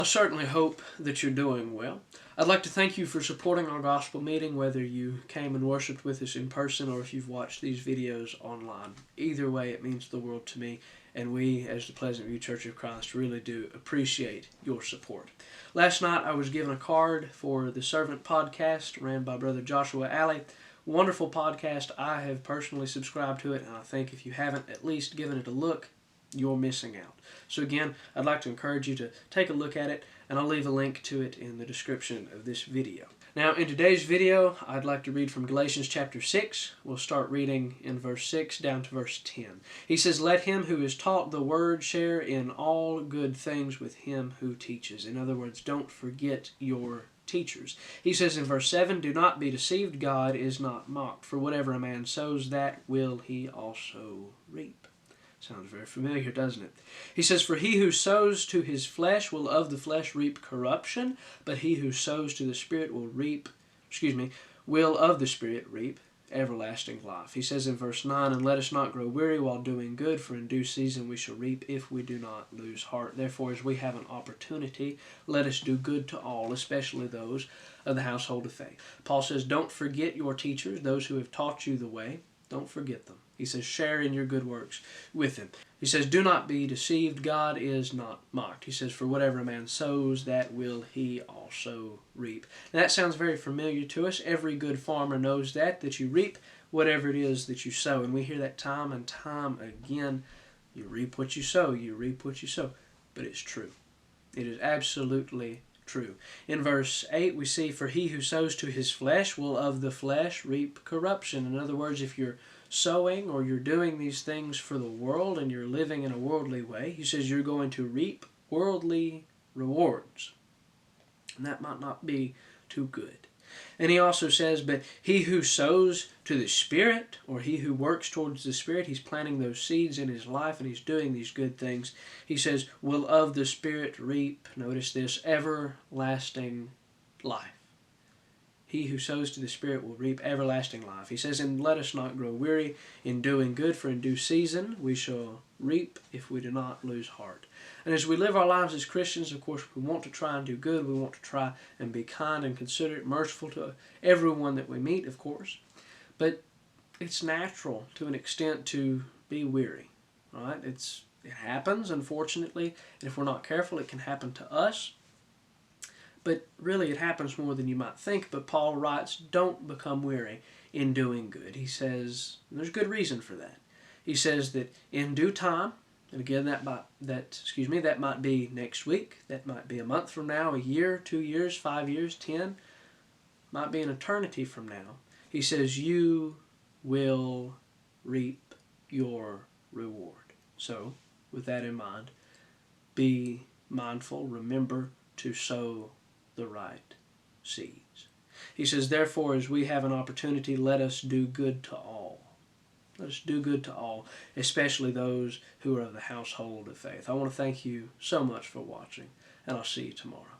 I certainly hope that you're doing well. I'd like to thank you for supporting our gospel meeting, whether you came and worshiped with us in person or if you've watched these videos online. Either way, it means the world to me, and we, as the Pleasant View Church of Christ, really do appreciate your support. Last night, I was given a card for the Servant podcast ran by Brother Joshua Alley. Wonderful podcast. I have personally subscribed to it, and I think if you haven't at least given it a look, you're missing out. So again, I'd like to encourage you to take a look at it, and I'll leave a link to it in the description of this video. Now, in today's video, I'd like to read from Galatians chapter 6. We'll start reading in verse 6 down to verse 10. He says, "Let him who is taught the word share in all good things with him who teaches." In other words, don't forget your teachers. He says in verse 7, "Do not be deceived, God is not mocked. For whatever a man sows, that will he also reap." Sounds very familiar, doesn't it? He says, "For he who sows to his flesh will of the flesh reap corruption, but he who sows to the Spirit will of the Spirit reap everlasting life." He says in verse 9, "And let us not grow weary while doing good, for in due season we shall reap if we do not lose heart. Therefore, as we have an opportunity, let us do good to all, especially those of the household of faith." Paul says, don't forget your teachers, those who have taught you the way. Don't forget them. He says, share in your good works with them. He says, do not be deceived. God is not mocked. He says, for whatever a man sows, that will he also reap. Now, that sounds very familiar to us. Every good farmer knows that you reap whatever it is that you sow. And we hear that time and time again. You reap what you sow. You reap what you sow. But it's true. It is absolutely true. In verse 8 we see, "For he who sows to his flesh will of the flesh reap corruption." In other words, if you're sowing or you're doing these things for the world and you're living in a worldly way, he says you're going to reap worldly rewards. And that might not be too good. And he also says, "But he who sows to the Spirit," or he who works towards the Spirit, he's planting those seeds in his life and he's doing these good things, he says, "will of the Spirit reap," notice this, "everlasting life." He who sows to the Spirit will reap everlasting life. He says, "And let us not grow weary in doing good, for in due season we shall reap if we do not lose heart." And as we live our lives as Christians, of course, we want to try and do good. We want to try and be kind and considerate, merciful to everyone that we meet, of course. But it's natural to an extent to be weary, right? It happens, unfortunately, and if we're not careful, it can happen to us. But really, it happens more than you might think. But Paul writes, don't become weary in doing good. He says, there's good reason for that. He says that in due time, and again, that might be next week, that might be a month from now, a year, 2 years, 5 years, 10, might be an eternity from now. He says, you will reap your reward. So, with that in mind, be mindful, remember to sow the right seeds. He says, therefore, as we have an opportunity, let us do good to all. Let us do good to all, especially those who are of the household of faith. I want to thank you so much for watching, and I'll see you tomorrow.